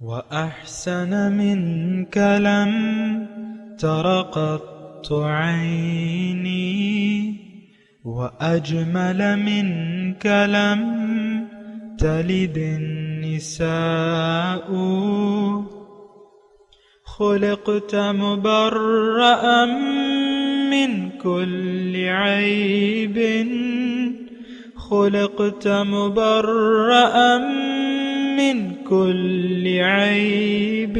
وأحسن منك لم تر قط عيني وأجمل منك لم تلد النساء خلقت مبرأ من كل عيب خلقت مبرأ من كل عيب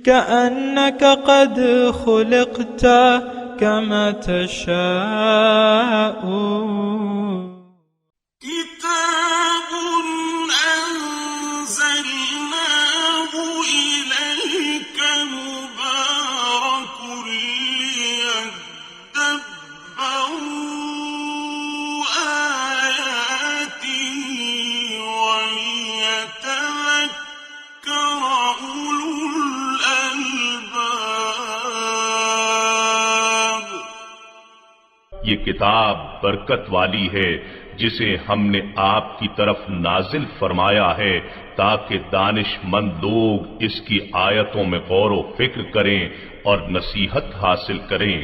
كأنك قد خلقت كما تشاء كتاب أنزلناه إليك مبارك ليدبروا آياته وليتذكر أولو الألباب. یہ کتاب برکت والی ہے جسے ہم نے آپ کی طرف نازل فرمایا ہے تاکہ دانش مند لوگ اس کی آیتوں میں غور و فکر کریں اور نصیحت حاصل کریں.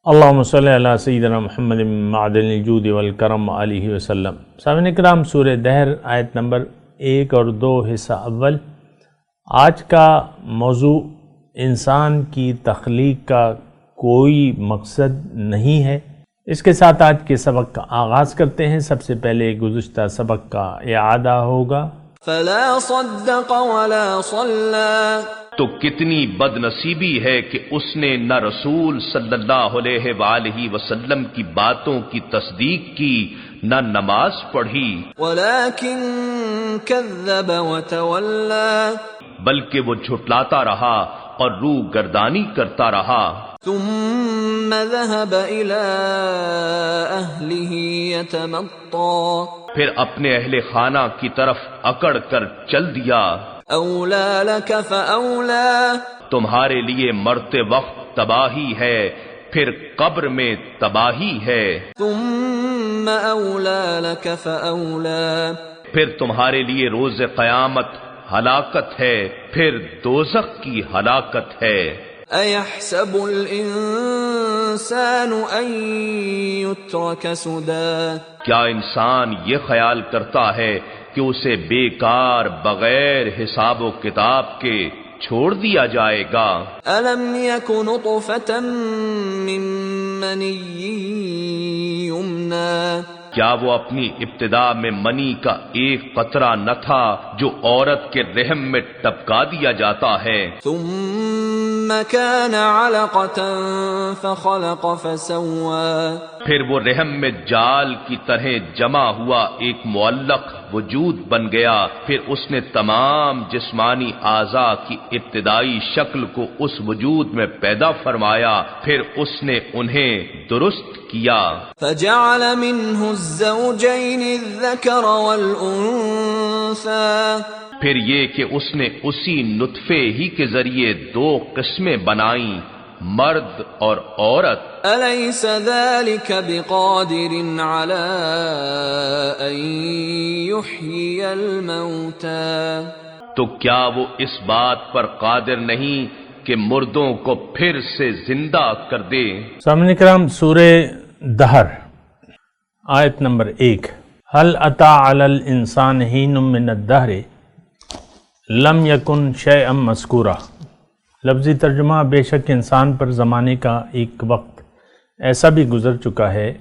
اللہم صلی علی سیدنا محمد معدن الجود والکرم علیہ وسلم. سامعین کرام، سورہ دہر آیت نمبر 1 اور 2 حصہ اول. آج کا موضوع انسان کی تخلیق کا کوئی مقصد نہیں ہے. اس کے ساتھ آج کے سبق کا آغاز کرتے ہیں. سب سے پہلے گزشتہ سبق کا اعادہ ہوگا. فلا صدق ولا صلى. تو کتنی بد نصیبی ہے کہ اس نے نہ رسول صلی اللہ علیہ وآلہ وسلم کی باتوں کی تصدیق کی نہ نماز پڑھی، ولكن كذب وتولى. بلکہ وہ جھٹلاتا رہا اور روح گردانی کرتا رہا. ثم ذهب إلى أهله يتمطى. پھر اپنے اہل خانہ کی طرف اکڑ کر چل دیا. أولى لك فأولى. تمہارے لیے مرتے وقت تباہی ہے، پھر قبر میں تباہی ہے. ثم أولى لك فأولى. پھر تمہارے لیے روز قیامت ہلاکت ہے، پھر دوزخ کی ہلاکت ہے. أيحسب الإنسان أن يترك سدى. کیا انسان یہ خیال کرتا ہے کہ اسے بیکار بغیر حساب و کتاب کے چھوڑ دیا جائے گا؟ ألم يك نطفة من مني يمنى. کیا وہ اپنی ابتدا میں منی کا ایک قطرہ نہ تھا جو عورت کے رحم میں ٹپکا دیا جاتا ہے؟ ثم كان علقة فخلق فسوى. پھر وہ رحم میں جال کی طرح جمع ہوا ایک معلق وجود بن گیا. پھر اس نے تمام جسمانی اعضاء کی ابتدائی شکل کو اس وجود میں پیدا فرمایا، پھر اس نے انہیں درست کیا. فجعل منه الزوجين الذكر والأنثى. پھر یہ کہ اس نے اسی نطفے ہی کے ذریعے 2 قسمیں بنائیں، مرد اور عورت. أليس ذلك بقادر على أن يحيي الموتى. تو کیا وہ اس بات پر قادر نہیں کہ مردوں کو پھر سے زندہ کر دے؟ سامعین کرام، سورہ دہر آیت نمبر 1. هل أتى على الإنسان حين من الدهر لم يكن شيئا مذكورا. لفظی ترجمہ: بے شک انسان پر زمانے کا ایک وقت ایسا بھی گزر چکا ہے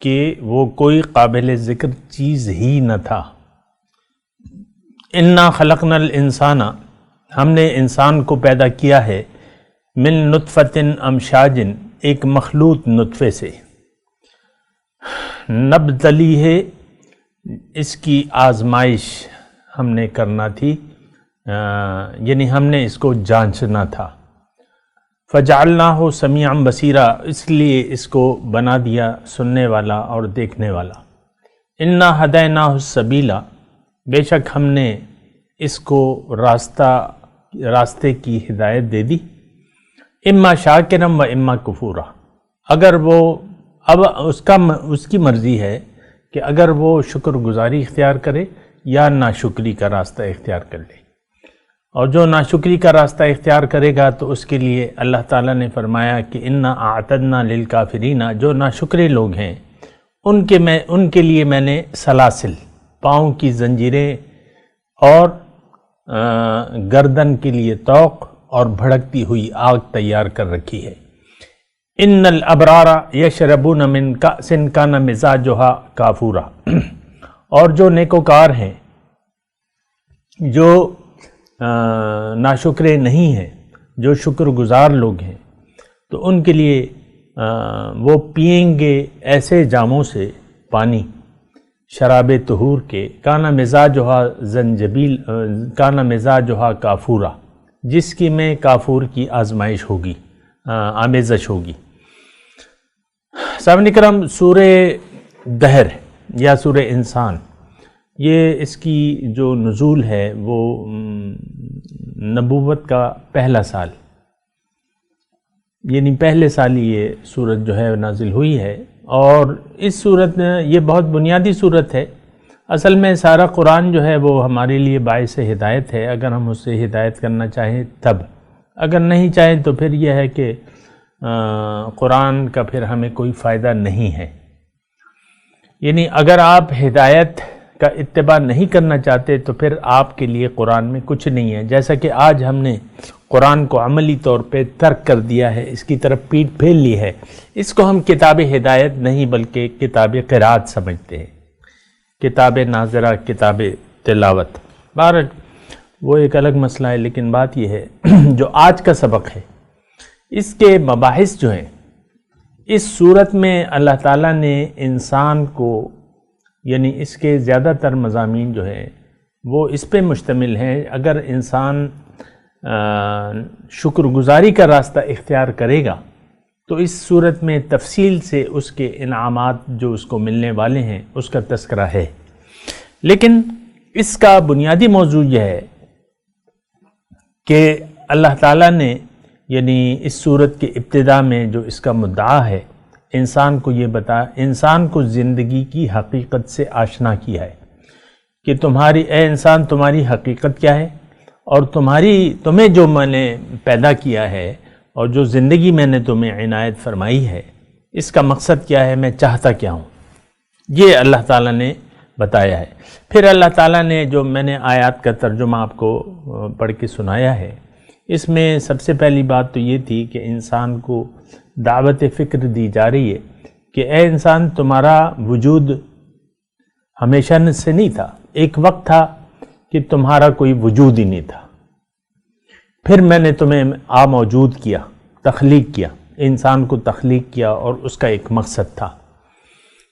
کہ وہ کوئی قابل ذکر چیز ہی نہ تھا. انا خلقنا الانسان. ہم نے انسان کو پیدا کیا ہے من نطفۃ امشاج. ایک مخلوط نطفے سے. نبتلی ہے، اس کی آزمائش ہم نے کرنا تھی، یعنی ہم نے اس کو جانچنا تھا. فجعلناہ سمیعا بصیرا. اس لیے اس کو بنا دیا سننے والا اور دیکھنے والا. انا ہدیناہ السبیل. بے شک ہم نے اس کو راستے کی ہدایت دے دی. اما شاکرا و اما کفورا. اگر وہ اب اس کی مرضی ہے کہ اگر وہ شکر گزاری اختیار کرے یا ناشکری کا راستہ اختیار کر لے، اور جو ناشکری کا راستہ اختیار کرے گا تو اس کے لیے اللہ تعالیٰ نے فرمایا کہ انا اعتدنا للکافرین، جو ناشکرے لوگ ہیں ان کے لیے میں نے سلاسل، پاؤں کی زنجیریں، اور گردن کے لیے طوق اور بھڑکتی ہوئی آگ تیار کر رکھی ہے۔ ان الابرار یشربون من کأس کان مزاجھا کافورا، اور جو نیکوکار ہیں، جو ناشکرے نہیں ہیں، جو شکر گزار لوگ ہیں، تو ان کے لیے وہ پیئیں گے ایسے جاموں سے پانی، شراب طہور کے، کانا مزاجھا زنجبیل، کانا مزاجھا کافورا، جس کی میں کافور کی آزمائش ہوگی، آمیزش ہوگی۔ سامعین کرام، سورہ دہر یا سورہ انسان، یہ اس کی جو نزول ہے وہ نبوت کا پہلا سال، یعنی پہلے سال ہی یہ سورت جو ہے نازل ہوئی ہے، اور اس سورت میں یہ بہت بنیادی سورت ہے۔ اصل میں سارا قرآن جو ہے وہ ہمارے لیے باعث ہدایت ہے، اگر ہم اس سے ہدایت کرنا چاہیں تب، اگر نہیں چاہیں تو پھر یہ ہے کہ قرآن کا پھر ہمیں کوئی فائدہ نہیں ہے۔ یعنی اگر آپ ہدایت کا اتباع نہیں کرنا چاہتے تو پھر آپ کے لیے قرآن میں کچھ نہیں ہے۔ جیسا کہ آج ہم نے قرآن کو عملی طور پہ ترک کر دیا ہے، اس کی طرف پیٹھ پھیر لی ہے، اس کو ہم کتاب ہدایت نہیں بلکہ کتاب قرات سمجھتے ہیں، کتاب ناظرہ، کتاب تلاوت۔ بہرحال وہ ایک الگ مسئلہ ہے، لیکن بات یہ ہے جو آج کا سبق ہے، اس کے مباحث جو ہیں، اس صورت میں اللہ تعالیٰ نے انسان کو، یعنی اس کے زیادہ تر مضامین جو ہیں وہ اس پہ مشتمل ہیں۔ اگر انسان شکر گزاری کا راستہ اختیار کرے گا تو اس صورت میں تفصیل سے اس کے انعامات جو اس کو ملنے والے ہیں اس کا تذکرہ ہے، لیکن اس کا بنیادی موضوع یہ ہے کہ اللہ تعالیٰ نے، یعنی اس صورت کے ابتدا میں جو اس کا مدعا ہے، انسان کو زندگی کی حقیقت سے آشنا کیا ہے کہ اے انسان تمہاری حقیقت کیا ہے، اور تمہیں جو میں نے پیدا کیا ہے اور جو زندگی میں نے تمہیں عنایت فرمائی ہے، اس کا مقصد کیا ہے، میں چاہتا کیا ہوں، یہ اللہ تعالیٰ نے بتایا ہے۔ پھر اللہ تعالیٰ نے جو میں نے آیات کا ترجمہ آپ کو پڑھ کے سنایا ہے، اس میں سب سے پہلی بات تو یہ تھی کہ انسان کو دعوت فکر دی جا رہی ہے کہ اے انسان، تمہارا وجود ہمیشہ سے نہیں تھا، ایک وقت تھا کہ تمہارا کوئی وجود ہی نہیں تھا، پھر میں نے تمہیں موجود کیا، تخلیق کیا، انسان کو تخلیق کیا، اور اس کا ایک مقصد تھا۔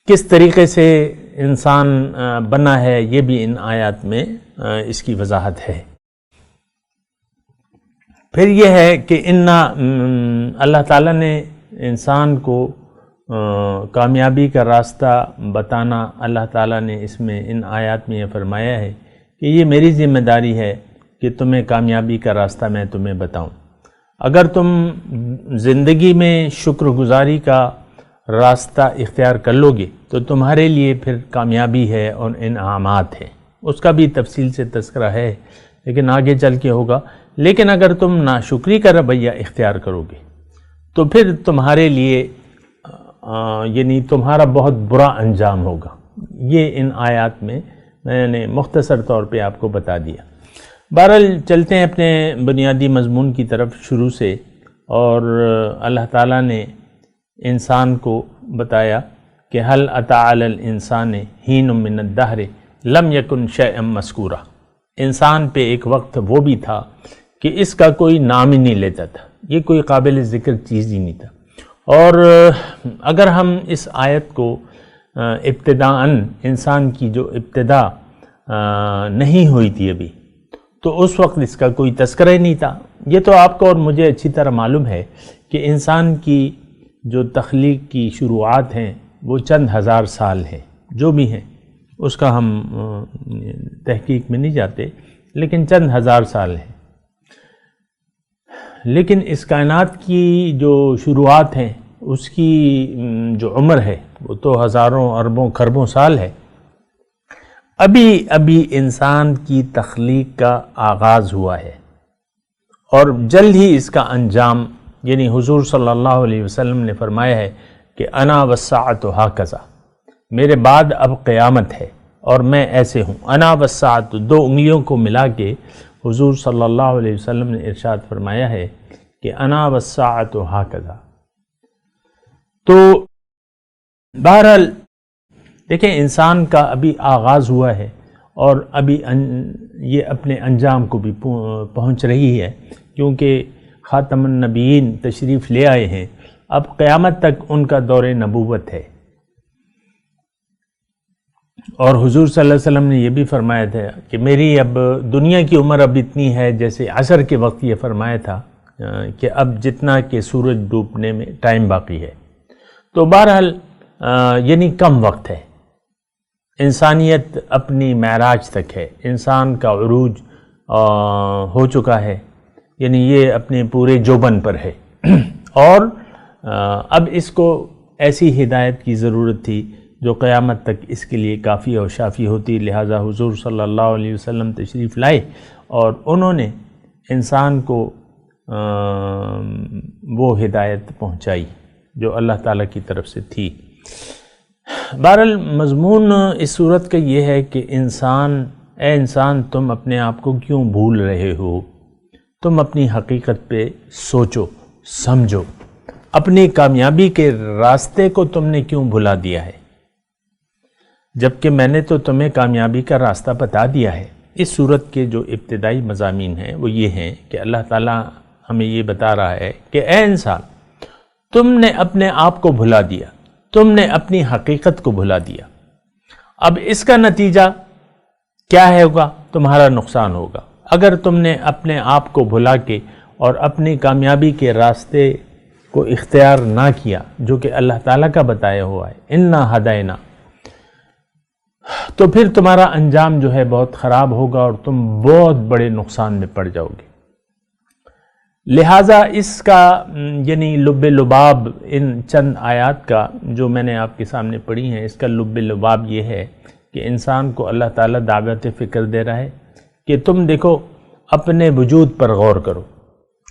کس طریقے سے انسان بنا ہے یہ بھی ان آیات میں اس کی وضاحت ہے۔ پھر یہ ہے کہ اللہ تعالیٰ نے انسان کو کامیابی کا راستہ بتانا، اللہ تعالیٰ نے اس میں ان آیات میں یہ فرمایا ہے کہ یہ میری ذمہ داری ہے کہ تمہیں کامیابی کا راستہ میں تمہیں بتاؤں۔ اگر تم زندگی میں شکر گزاری کا راستہ اختیار کر لو گے تو تمہارے لیے پھر کامیابی ہے اور انعامات ہیں، اس کا بھی تفصیل سے تذکرہ ہے، لیکن آگے چل کے ہوگا۔ لیکن اگر تم ناشکری کا رویہ اختیار کرو گے تو پھر تمہارے لیے یعنی تمہارا بہت برا انجام ہوگا۔ یہ ان آیات میں نے مختصر طور پہ آپ کو بتا دیا۔ بہرحال چلتے ہیں اپنے بنیادی مضمون کی طرف شروع سے، اور اللہ تعالیٰ نے انسان کو بتایا کہ هل اتى علی الانسان حین من الدہر لم یکن شیئا مذکورا، انسان پہ ایک وقت وہ بھی تھا کہ اس کا کوئی نام ہی نہیں لیتا تھا، یہ کوئی قابل ذکر چیز ہی نہیں تھا۔ اور اگر ہم اس آیت کو ابتداءً، انسان کی جو ابتدا نہیں ہوئی تھی ابھی، تو اس وقت اس کا کوئی تذکرہ ہی نہیں تھا۔ یہ تو آپ کو اور مجھے اچھی طرح معلوم ہے کہ انسان کی جو تخلیق کی شروعات ہیں وہ چند ہزار سال ہیں، جو بھی ہیں اس کا ہم تحقیق میں نہیں جاتے، لیکن چند ہزار سال ہیں۔ لیکن اس کائنات کی جو شروعات ہیں اس کی جو عمر ہے وہ تو ہزاروں اربوں خربوں سال ہے۔ ابھی انسان کی تخلیق کا آغاز ہوا ہے اور جلد ہی اس کا انجام، یعنی حضور صلی اللہ علیہ وسلم نے فرمایا ہے کہ انا والساعۃ ہاکذا، میرے بعد اب قیامت ہے اور میں ایسے ہوں۔ انا والساعۃ، دو انگلیوں کو ملا کے حضور صلی اللہ علیہ وسلم نے ارشاد فرمایا ہے کہ انا والساعۃ ہاکذا۔ تو بہرحال دیکھیں، انسان کا ابھی آغاز ہوا ہے اور ابھی یہ اپنے انجام کو بھی پہنچ رہی ہے، کیونکہ خاتم النبیین تشریف لے آئے ہیں۔ اب قیامت تک ان کا دور نبوت ہے، اور حضور صلی اللہ علیہ وسلم نے یہ بھی فرمایا تھا کہ میری اب دنیا کی عمر اب اتنی ہے، جیسے عصر کے وقت یہ فرمایا تھا کہ اب جتنا کہ سورج ڈوبنے میں ٹائم باقی ہے۔ تو بہرحال یعنی کم وقت ہے، انسانیت اپنی معراج تک ہے، انسان کا عروج ہو چکا ہے، یعنی یہ اپنے پورے جوبن پر ہے، اور اب اس کو ایسی ہدایت کی ضرورت تھی جو قیامت تک اس کے لیے کافی اور شافی ہوتی، لہٰذا حضور صلی اللہ علیہ وسلم تشریف لائے اور انہوں نے انسان کو وہ ہدایت پہنچائی جو اللہ تعالیٰ کی طرف سے تھی۔ بہرحال مضمون اس صورت کا یہ ہے کہ اے انسان تم اپنے آپ کو کیوں بھول رہے ہو؟ تم اپنی حقیقت پہ سوچو، سمجھو، اپنی کامیابی کے راستے کو تم نے کیوں بھلا دیا ہے، جبکہ میں نے تو تمہیں کامیابی کا راستہ بتا دیا ہے۔ اس صورت کے جو ابتدائی مضامین ہیں وہ یہ ہیں کہ اللہ تعالیٰ ہمیں یہ بتا رہا ہے کہ اے انسان، تم نے اپنے آپ کو بھلا دیا، تم نے اپنی حقیقت کو بھلا دیا۔ اب اس کا نتیجہ کیا ہوگا؟ تمہارا نقصان ہوگا۔ اگر تم نے اپنے آپ کو بھلا کے اور اپنی کامیابی کے راستے کو اختیار نہ کیا جو کہ اللہ تعالیٰ کا بتایا ہوا ہے، انا ہدینا، تو پھر تمہارا انجام جو ہے بہت خراب ہوگا اور تم بہت بڑے نقصان میں پڑ جاؤ گے۔ لہٰذا اس کا یعنی لب لباب ان چند آیات کا جو میں نے آپ کے سامنے پڑھی ہیں، اس کا لب لباب یہ ہے کہ انسان کو اللہ تعالیٰ دعوت فکر دے رہا ہے کہ تم دیکھو، اپنے وجود پر غور کرو۔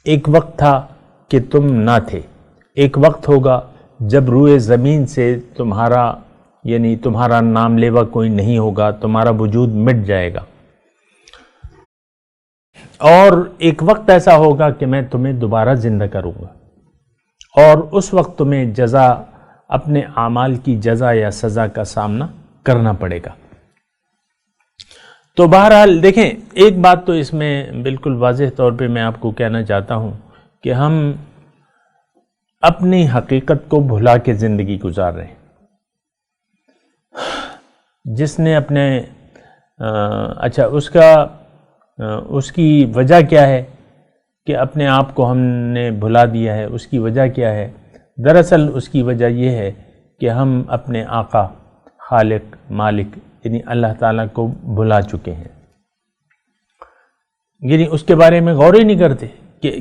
ایک وقت تھا کہ تم نہ تھے، ایک وقت ہوگا جب روئے زمین سے تمہارا نام لیوا کوئی نہیں ہوگا، تمہارا وجود مٹ جائے گا، اور ایک وقت ایسا ہوگا کہ میں تمہیں دوبارہ زندہ کروں گا، اور اس وقت تمہیں جزا، اپنے اعمال کی جزا یا سزا کا سامنا کرنا پڑے گا۔ تو بہرحال دیکھیں، ایک بات تو اس میں بالکل واضح طور پہ میں آپ کو کہنا چاہتا ہوں کہ ہم اپنی حقیقت کو بھلا کے زندگی گزار رہے ہیں۔ جس نے اپنے اس کی وجہ کیا ہے کہ اپنے آپ کو ہم نے بھلا دیا ہے؟ اس کی وجہ کیا ہے؟ دراصل اس کی وجہ یہ ہے کہ ہم اپنے آقا، خالق، مالک یعنی اللہ تعالیٰ کو بھلا چکے ہیں، یعنی اس کے بارے میں غور ہی نہیں کرتے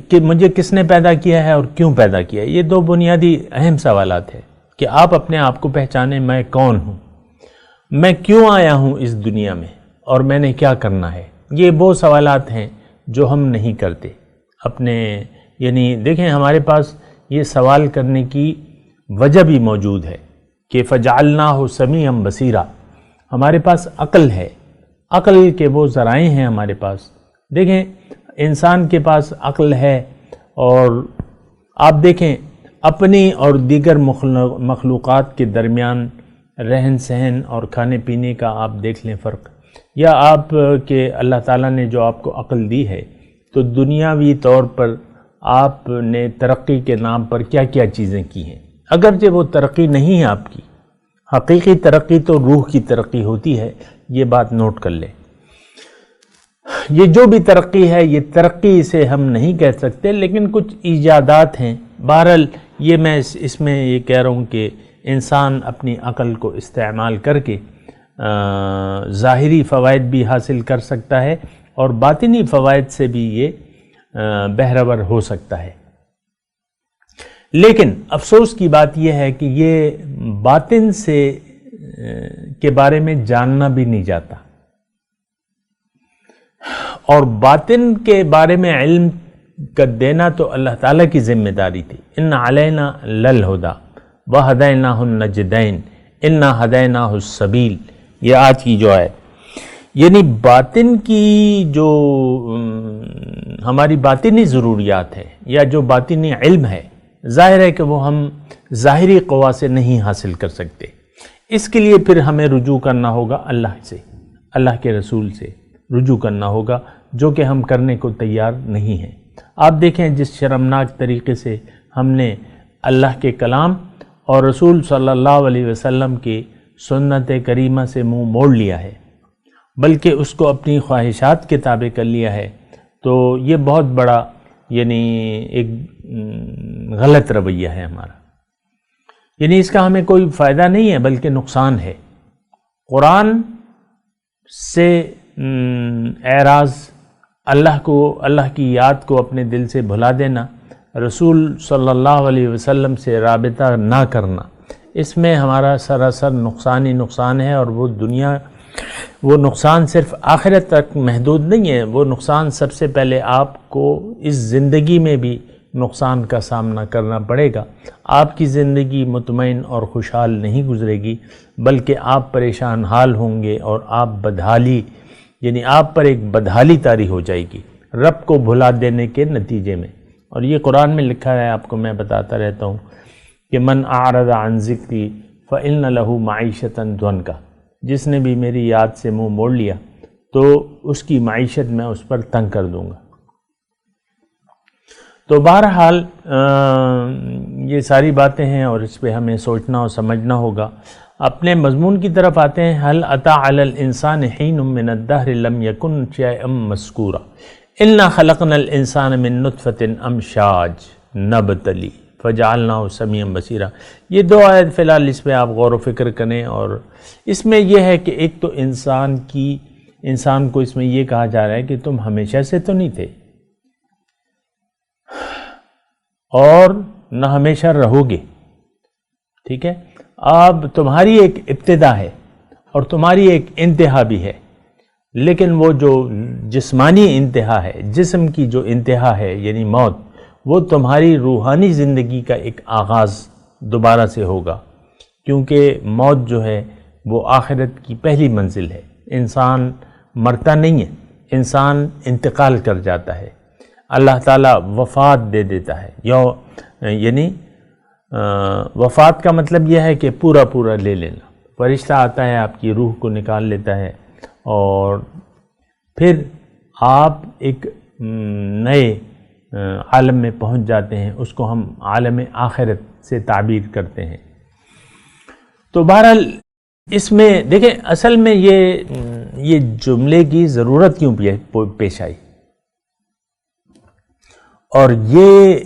کہ مجھے کس نے پیدا کیا ہے اور کیوں پیدا کیا ہے۔ یہ دو بنیادی اہم سوالات ہیں کہ آپ اپنے آپ کو پہچانیں، میں کون ہوں، میں کیوں آیا ہوں اس دنیا میں، اور میں نے کیا کرنا ہے۔ یہ وہ سوالات ہیں جو ہم نہیں کرتے اپنے، یعنی دیکھیں ہمارے پاس یہ سوال کرنے کی وجہ بھی موجود ہے کہ فجعلناہ سمیعا بصیرا، ہمارے پاس عقل ہے، عقل کے وہ ذرائع ہیں ہمارے پاس۔ دیکھیں انسان کے پاس عقل ہے، اور آپ دیکھیں اپنی اور دیگر مخلوقات کے درمیان رہن سہن اور کھانے پینے کا آپ دیکھ لیں فرق، یا آپ کے اللہ تعالیٰ نے جو آپ کو عقل دی ہے تو دنیاوی طور پر آپ نے ترقی کے نام پر کیا کیا چیزیں کی ہیں، اگرچہ وہ ترقی نہیں ہے آپ کی، حقیقی ترقی تو روح کی ترقی ہوتی ہے، یہ بات نوٹ کر لیں۔ یہ جو بھی ترقی ہے یہ ترقی اسے ہم نہیں کہہ سکتے، لیکن کچھ ایجادات ہیں۔ بہرحال یہ میں اس میں یہ کہہ رہا ہوں کہ انسان اپنی عقل کو استعمال کر کے ظاہری فوائد بھی حاصل کر سکتا ہے اور باطنی فوائد سے بھی یہ بہرور ہو سکتا ہے۔ لیکن افسوس کی بات یہ ہے کہ یہ باطن سے کے بارے میں جاننا بھی نہیں جاتا، اور باطن کے بارے میں علم کا دینا تو اللہ تعالیٰ کی ذمہ داری تھی. ان علینا للہدیٰ وہدیناہ النجدین انا ہدیناہ السبیل. یہ آج کی جو ہے یعنی باطن کی جو ہماری باطنی ضروریات ہے یا جو باطنی علم ہے، ظاہر ہے کہ وہ ہم ظاہری قوا سے نہیں حاصل کر سکتے. اس کے لیے پھر ہمیں رجوع کرنا ہوگا اللہ سے، اللہ کے رسول سے رجوع کرنا ہوگا، جو کہ ہم کرنے کو تیار نہیں ہیں. آپ دیکھیں جس شرمناک طریقے سے ہم نے اللہ کے کلام اور رسول صلی اللہ علیہ وسلم کی سنت کریمہ سے منہ موڑ لیا ہے، بلکہ اس کو اپنی خواہشات کے تابع کر لیا ہے. تو یہ بہت بڑا یعنی ایک غلط رویہ ہے ہمارا. یعنی اس کا ہمیں کوئی فائدہ نہیں ہے بلکہ نقصان ہے. قرآن سے اعراض، اللہ کی یاد کو اپنے دل سے بھلا دینا، رسول صلی اللہ علیہ وسلم سے رابطہ نہ کرنا، اس میں ہمارا سراسر نقصان ہی نقصان ہے. اور وہ نقصان صرف آخرت تک محدود نہیں ہے، وہ نقصان سب سے پہلے آپ کو اس زندگی میں بھی نقصان کا سامنا کرنا پڑے گا. آپ کی زندگی مطمئن اور خوشحال نہیں گزرے گی، بلکہ آپ پریشان حال ہوں گے اور آپ بدحالی یعنی آپ پر ایک بدحالی طاری ہو جائے گی رب کو بھلا دینے کے نتیجے میں. اور یہ قرآن میں لکھا ہے، آپ کو میں بتاتا رہتا ہوں کہ من اعرض عن ذکری فإن له معیشۃ ضنکا، جس نے بھی میری یاد سے منہ موڑ لیا تو اس کی معیشت میں اس پر تنگ کر دوں گا. تو بہرحال یہ ساری باتیں ہیں اور اس پہ ہمیں سوچنا اور سمجھنا ہوگا. اپنے مضمون کی طرف آتے ہیں. هل اتى على الانسان حين من الدهر لم يكن شيئا مذكورا انا خلقنا الانسان من نطفة امشاج نبتلی فجعلناه سمیعا بصیرا. یہ دو آیت فی الحال اس پہ آپ غور و فکر کریں. اور اس میں یہ ہے کہ ایک تو انسان کو اس میں یہ کہا جا رہا ہے کہ تم ہمیشہ سے تو نہیں تھے اور نہ ہمیشہ رہو گے. ٹھیک ہے، اب تمہاری ایک ابتدا ہے اور تمہاری ایک انتہا بھی ہے، لیکن وہ جو جسمانی انتہا ہے، جسم کی جو انتہا ہے یعنی موت، وہ تمہاری روحانی زندگی کا ایک آغاز دوبارہ سے ہوگا. کیونکہ موت جو ہے وہ آخرت کی پہلی منزل ہے. انسان مرتا نہیں ہے، انسان انتقال کر جاتا ہے. اللہ تعالیٰ وفات دے دیتا ہے. یعنی وفات کا مطلب یہ ہے کہ پورا لے لینا. فرشتہ آتا ہے، آپ کی روح کو نکال لیتا ہے اور پھر آپ ایک نئے عالم میں پہنچ جاتے ہیں. اس کو ہم عالم آخرت سے تعبیر کرتے ہیں. تو بہرحال اس میں دیکھیں اصل میں یہ جملے کی ضرورت کیوں پیش آئی، اور یہ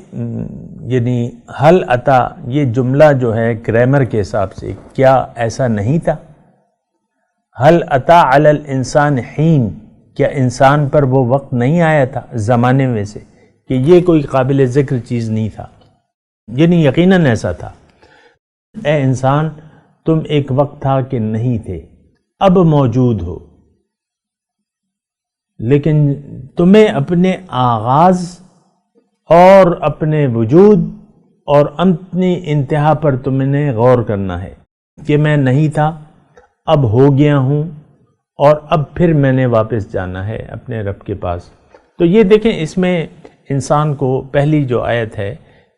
یعنی حل عطا یہ جملہ جو ہے گرامر کے حساب سے کیا ایسا نہیں تھا؟ حل عطا علی الانسان حین، کیا انسان پر وہ وقت نہیں آیا تھا زمانے میں سے کہ یہ کوئی قابل ذکر چیز نہیں تھا؟ یعنی یقیناً ایسا تھا. اے انسان تم ایک وقت تھا کہ نہیں تھے، اب موجود ہو، لیکن تمہیں اپنے آغاز اور اپنے وجود اور اپنی انتہا پر تم نے غور کرنا ہے کہ میں نہیں تھا، اب ہو گیا ہوں، اور اب پھر میں نے واپس جانا ہے اپنے رب کے پاس. تو یہ دیکھیں اس میں انسان کو پہلی جو آیت ہے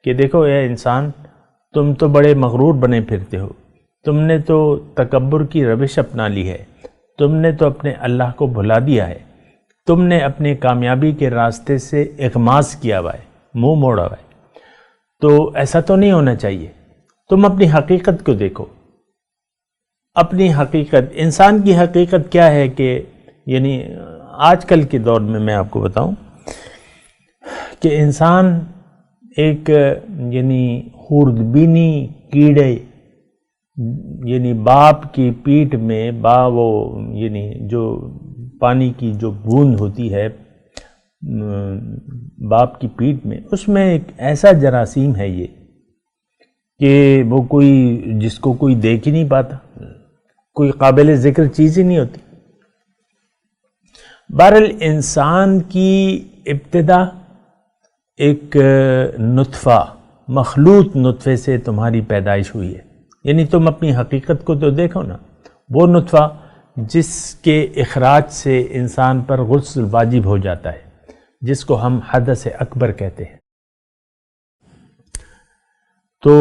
کہ دیکھو اے انسان تم تو بڑے مغرور بنے پھرتے ہو، تم نے تو تکبر کی روش اپنا لی ہے، تم نے تو اپنے اللہ کو بھلا دیا ہے، تم نے اپنی کامیابی کے راستے سے اغماس کیا ہوا ہے، منہ موڑا ہوا ہے. تو ایسا تو نہیں ہونا چاہیے. تم اپنی حقیقت کو دیکھو. اپنی حقیقت، انسان کی حقیقت کیا ہے کہ یعنی آج کل کے دور میں آپ کو بتاؤں کہ انسان ایک یعنی خوردبینی کیڑے یعنی باپ کی پیٹھ میں وہ یعنی جو پانی کی جو بوند ہوتی ہے باپ کی پیٹھ میں، اس میں ایک ایسا جراثیم ہے یہ کہ وہ جس کو کوئی دیکھ ہی نہیں پاتا، کوئی قابل ذکر چیز ہی نہیں ہوتی. بہرحال انسان کی ابتدا ایک نطفہ، مخلوط نطفے سے تمہاری پیدائش ہوئی ہے. یعنی تم اپنی حقیقت کو تو دیکھو نا، وہ نطفہ جس کے اخراج سے انسان پر غسل واجب ہو جاتا ہے، جس کو ہم حدث اکبر کہتے ہیں. تو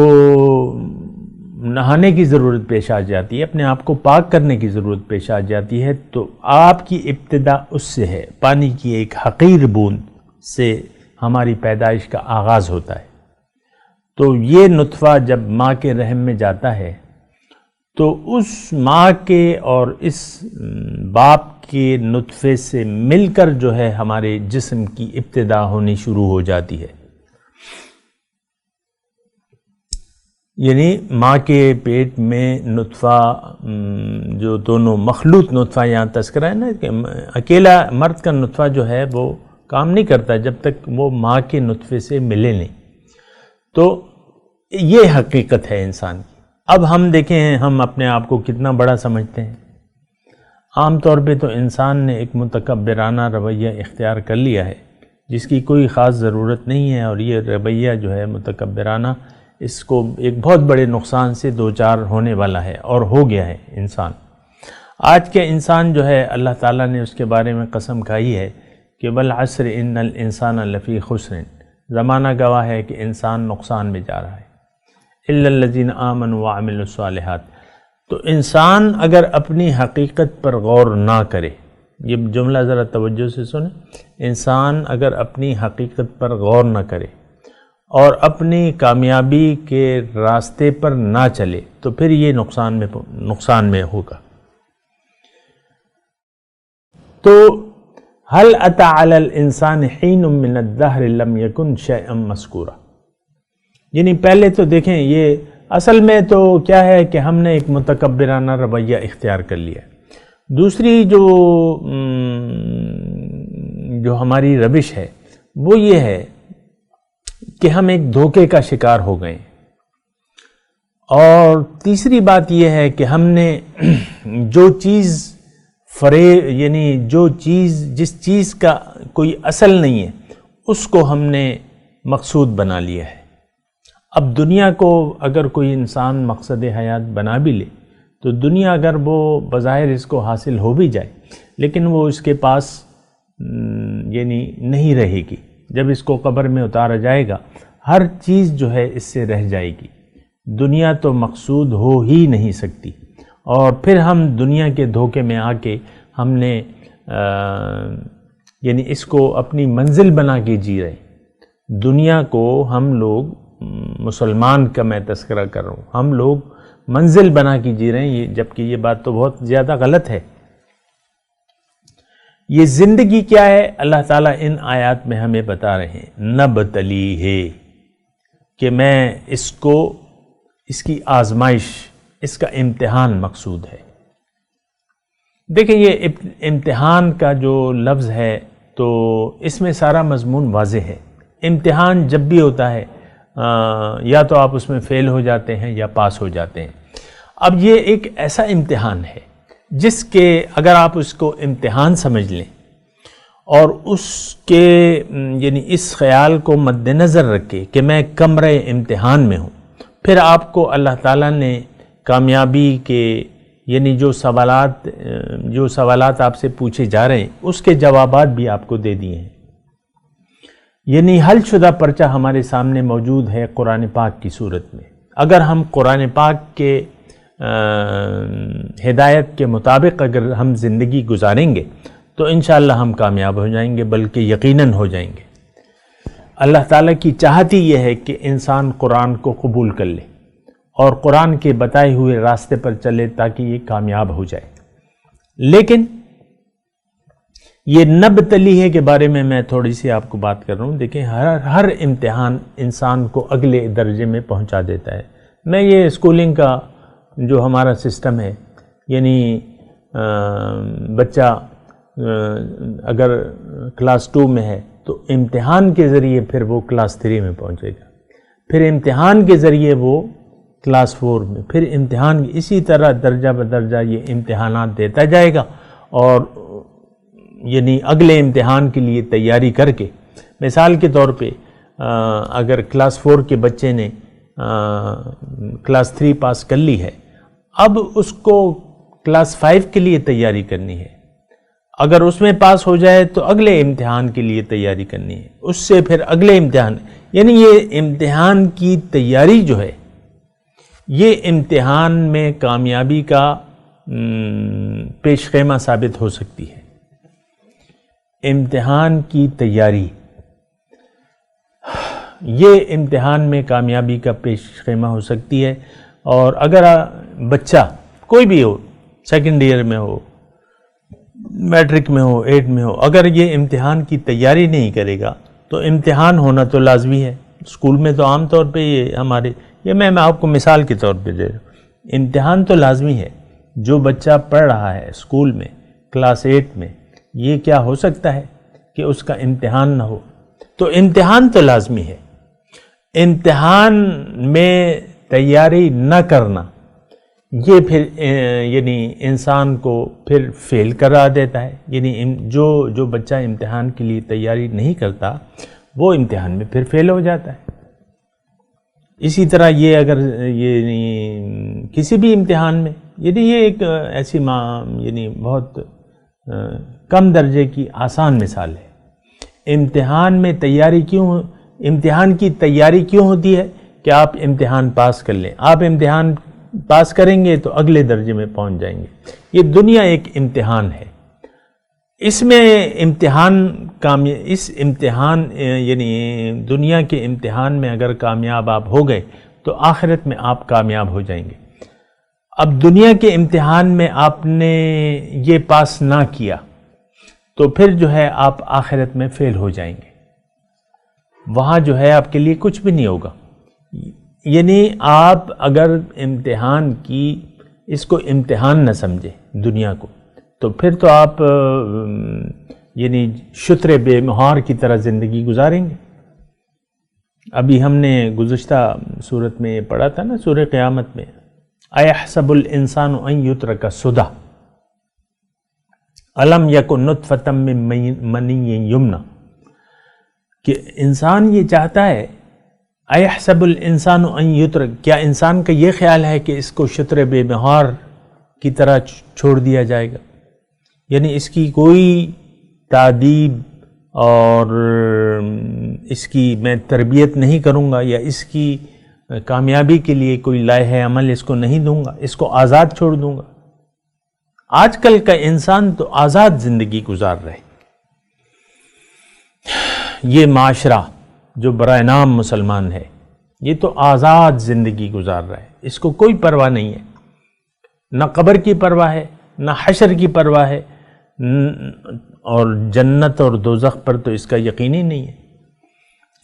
نہانے کی ضرورت پیش آ جاتی ہے، اپنے آپ کو پاک کرنے کی ضرورت پیش آ جاتی ہے. تو آپ کی ابتدا اس سے ہے، پانی کی ایک حقیر بوند سے ہماری پیدائش کا آغاز ہوتا ہے. تو یہ نطفہ جب ماں کے رحم میں جاتا ہے تو اس ماں کے اور اس باپ کے نطفے سے مل کر جو ہے ہمارے جسم کی ابتدا ہونی شروع ہو جاتی ہے. یعنی ماں کے پیٹ میں نطفہ، جو دونوں مخلوط نطفہ یہاں تذکرہ ہے نا، کہ اکیلا مرد کا نطفہ جو ہے وہ کام نہیں کرتا جب تک وہ ماں کے نطفے سے ملے نہیں. تو یہ حقیقت ہے انسان کی. اب ہم دیکھیں ہم اپنے آپ کو کتنا بڑا سمجھتے ہیں. عام طور پہ تو انسان نے ایک متکبرانہ رویہ اختیار کر لیا ہے جس کی کوئی خاص ضرورت نہیں ہے، اور یہ رویہ جو ہے متکبرانہ، اس کو ایک بہت بڑے نقصان سے دوچار ہونے والا ہے اور ہو گیا ہے انسان. آج کے انسان جو ہے اللہ تعالیٰ نے اس کے بارے میں قسم کھائی ہے کہ والعصر ان الانسان لفی خسر، زمانہ گواہ ہے کہ انسان نقصان میں جا رہا ہے، الا الذین آمنوا وعملوا الصالحات. تو انسان اگر اپنی حقیقت پر غور نہ کرے، یہ جملہ ذرا توجہ سے سنیں، انسان اگر اپنی حقیقت پر غور نہ کرے اور اپنی کامیابی کے راستے پر نہ چلے تو پھر یہ نقصان میں ہوگا. تو هل اتى على الانسان حين من الدهر لم يكن شيئا مذكورا. یعنی پہلے تو دیکھیں یہ اصل میں تو کیا ہے کہ ہم نے ایک متکبرانہ رویہ اختیار کر لیا. دوسری جو ہماری روش ہے وہ یہ ہے کہ ہم ایک دھوکے کا شکار ہو گئے. اور تیسری بات یہ ہے کہ ہم نے جو چیز یعنی جس چیز کا کوئی اصل نہیں ہے اس کو ہم نے مقصود بنا لیا ہے. اب دنیا کو اگر کوئی انسان مقصد حیات بنا بھی لے تو دنیا اگر وہ بظاہر اس کو حاصل ہو بھی جائے لیکن وہ اس کے پاس یعنی نہیں رہے گی. جب اس کو قبر میں اتارا جائے گا ہر چیز جو ہے اس سے رہ جائے گی. دنیا تو مقصود ہو ہی نہیں سکتی. اور پھر ہم دنیا کے دھوکے میں آ کے ہم نے یعنی اس کو اپنی منزل بنا کے جی رہے. دنیا کو ہم لوگ، مسلمان کا میں تذکرہ کر رہا ہوں، ہم لوگ منزل بنا کے جی رہے ہیں، جبکہ یہ بات تو بہت زیادہ غلط ہے. یہ زندگی کیا ہے اللہ تعالیٰ ان آیات میں ہمیں بتا رہے ہیں. نبتلی ہے کہ میں اس کی آزمائش، اس کا امتحان مقصود ہے. دیکھیں یہ امتحان کا جو لفظ ہے تو اس میں سارا مضمون واضح ہے. امتحان جب بھی ہوتا ہے یا تو آپ اس میں فیل ہو جاتے ہیں یا پاس ہو جاتے ہیں. اب یہ ایک ایسا امتحان ہے جس کے اگر آپ اس کو امتحان سمجھ لیں اور اس کے یعنی اس خیال کو مد نظر رکھے کہ میں کمرے امتحان میں ہوں، پھر آپ کو اللہ تعالیٰ نے کامیابی کے یعنی جو سوالات آپ سے پوچھے جا رہے ہیں اس کے جوابات بھی آپ کو دے دیے ہیں. یعنی حل شدہ پرچہ ہمارے سامنے موجود ہے قرآن پاک کی صورت میں. اگر ہم قرآن پاک کے ہدایت کے مطابق اگر ہم زندگی گزاریں گے تو انشاءاللہ ہم کامیاب ہو جائیں گے، بلکہ یقیناً ہو جائیں گے. اللہ تعالیٰ کی چاہت ہی یہ ہے کہ انسان قرآن کو قبول کر لے اور قرآن کے بتائے ہوئے راستے پر چلے تاکہ یہ کامیاب ہو جائے. لیکن یہ نبتلی ہے کے بارے میں تھوڑی سی آپ کو بات کر رہا ہوں. دیکھیں ہر امتحان انسان کو اگلے درجے میں پہنچا دیتا ہے. میں یہ اسکولنگ کا جو ہمارا سسٹم ہے، یعنی بچہ اگر کلاس 2 میں ہے تو امتحان کے ذریعے پھر وہ کلاس 3 میں پہنچے گا، پھر امتحان کے ذریعے وہ کلاس 4 میں، پھر امتحان، اسی طرح درجہ بدرجہ یہ امتحانات دیتا جائے گا. اور یعنی اگلے امتحان کے لیے تیاری کر کے، مثال کے طور پہ اگر کلاس 4 کے بچے نے کلاس 3 پاس کر لی ہے، اب اس کو کلاس 5 کے لیے تیاری کرنی ہے. اگر اس میں پاس ہو جائے تو اگلے امتحان کے لیے تیاری کرنی ہے، اس سے پھر اگلے امتحان. یعنی یہ امتحان کی تیاری جو ہے یہ امتحان میں کامیابی کا پیش خیمہ ثابت ہو سکتی ہے. امتحان کی تیاری یہ امتحان میں کامیابی کا پیش خیمہ ہو سکتی ہے. اور اگر بچہ کوئی بھی ہو، سیکنڈ ایئر میں ہو، میٹرک میں ہو، 8 میں ہو، اگر یہ امتحان کی تیاری نہیں کرے گا تو امتحان ہونا تو لازمی ہے. اسکول میں تو عام طور پہ یہ میں آپ کو مثال کے طور پہ دے رہا ہوں، امتحان تو لازمی ہے. جو بچہ پڑھ رہا ہے اسکول میں کلاس 8 میں، یہ کیا ہو سکتا ہے کہ اس کا امتحان نہ ہو؟ تو امتحان تو لازمی ہے. امتحان میں تیاری نہ کرنا یہ پھر یعنی انسان کو پھر فیل کرا دیتا ہے. یعنی جو بچہ امتحان کے لیے تیاری نہیں کرتا وہ امتحان میں پھر فیل ہو جاتا ہے. اسی طرح یہ اگر یہ کسی بھی امتحان میں، یعنی یہ ایک ایسی یعنی بہت کم درجے کی آسان مثال ہے. امتحان کی تیاری کیوں ہوتی ہے کہ آپ امتحان پاس کر لیں. آپ امتحان پاس کریں گے تو اگلے درجے میں پہنچ جائیں گے. یہ دنیا ایک امتحان ہے. اس میں اس امتحان یعنی دنیا کے امتحان میں اگر کامیاب آپ ہو گئے تو آخرت میں آپ کامیاب ہو جائیں گے. اب دنیا کے امتحان میں آپ نے یہ پاس نہ کیا تو پھر جو ہے آپ آخرت میں فیل ہو جائیں گے. وہاں جو ہے آپ کے لیے کچھ بھی نہیں ہوگا. یعنی آپ اگر امتحان کی اس کو امتحان نہ سمجھے دنیا کو، تو پھر تو آپ یعنی شتر بے مہار کی طرح زندگی گزاریں گے. ابھی ہم نے گزشتہ صورت میں یہ پڑھا تھا نا، سورہ قیامت میں، اَيَحْسَبُ الْإِنسَانُ أَن يُتْرَكَ سُدًى أَلَمْ يَكُن نُطْفَةً مِّن مَّنِيٍّ يُمْنَىٰ، کہ انسان یہ چاہتا ہے، اَيَحْسَبُ الْإِنسَانُ أَن يُتْرَكَ، کیا انسان کا یہ خیال ہے کہ اس کو شتر بے مہار کی طرح چھوڑ دیا جائے گا؟ یعنی اس کی کوئی تعدیب اور اس کی میں تربیت نہیں کروں گا، یا اس کی کامیابی کے لیے کوئی لائحہ عمل اس کو نہیں دوں گا، اس کو آزاد چھوڑ دوں گا. آج کل کا انسان تو آزاد زندگی گزار رہے. یہ معاشرہ جو برائے نام مسلمان ہے یہ تو آزاد زندگی گزار رہا ہے. اس کو کوئی پرواہ نہیں ہے، نہ قبر کی پرواہ ہے، نہ حشر کی پرواہ ہے، اور جنت اور دوزخ پر تو اس کا یقین ہی نہیں ہے.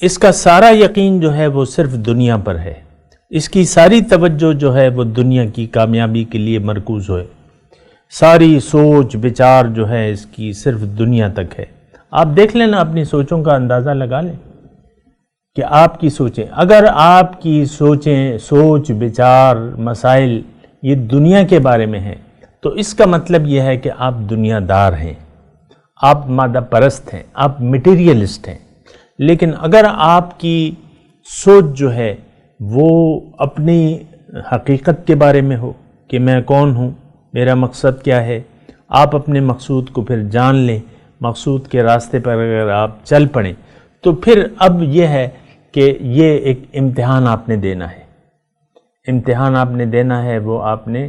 اس کا سارا یقین جو ہے وہ صرف دنیا پر ہے. اس کی ساری توجہ جو ہے وہ دنیا کی کامیابی کے لیے مرکوز ہوئے. ساری سوچ بچار جو ہے اس کی صرف دنیا تک ہے. آپ دیکھ لینا، اپنی سوچوں کا اندازہ لگا لیں کہ آپ کی سوچیں، اگر آپ کی سوچ بچار مسائل یہ دنیا کے بارے میں ہیں تو اس کا مطلب یہ ہے کہ آپ دنیا دار ہیں، آپ مادہ پرست ہیں، آپ میٹیریلسٹ ہیں. لیکن اگر آپ کی سوچ جو ہے وہ اپنی حقیقت کے بارے میں ہو کہ میں کون ہوں، میرا مقصد کیا ہے، آپ اپنے مقصود کو پھر جان لیں، مقصود کے راستے پر اگر آپ چل پڑیں تو پھر اب یہ ہے کہ یہ ایک امتحان آپ نے دینا ہے. امتحان آپ نے دینا ہے، وہ آپ نے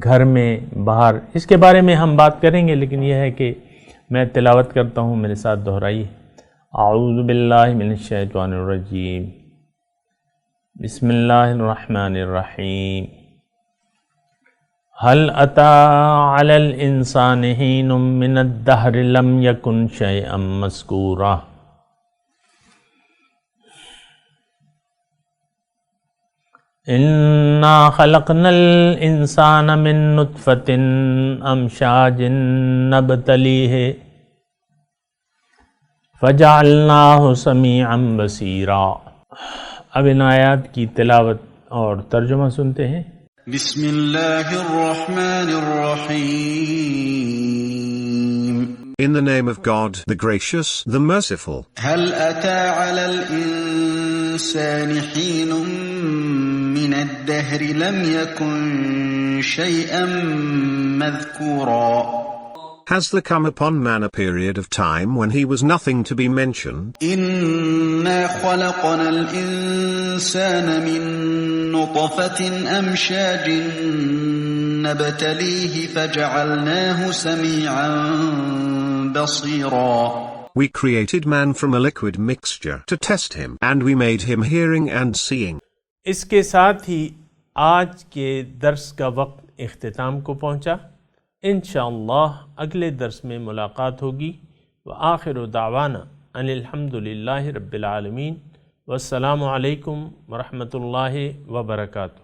گھر میں باہر، اس کے بارے میں ہم بات کریں گے. لیکن یہ ہے کہ میں تلاوت کرتا ہوں، میرے ساتھ دہرائیے. اعوذ باللہ من الشیطان الرجیم، بسم اللہ الرحمن الرحیم. هل أتى على الإنسان حين من الدهر لم يكن شيئا مذكورا. إنا خلقنا الإنسان من نطفة أمشاج نبتليه فجعلناه سميعا بصيرا. اب ان آیات کی تلاوت اور ترجمہ سنتے ہیں. بسم اللہ الرحمن الرحیم. In the name of God, the gracious, the merciful. هل أتى على الإنسان حين من الدهر لم يكن شيئا مذكورا. Has there come upon man a period of time when he was nothing to be mentioned? إنا خلقنا الإنسان من نطفة أمشاج نبتليه فجعلناه Samia بصيرا. We created man from a liquid mixture to test him, and we made him hearing and seeing. اس کے ساتھ ہی آج کے درس کا وقت اختتام کو پہنچا. انشاءاللہ اگلے درس میں ملاقات ہوگی. وآخر دعوانا ان الحمدللہ رب العالمین. والسلام علیکم ورحمۃ اللہ وبرکاتہ.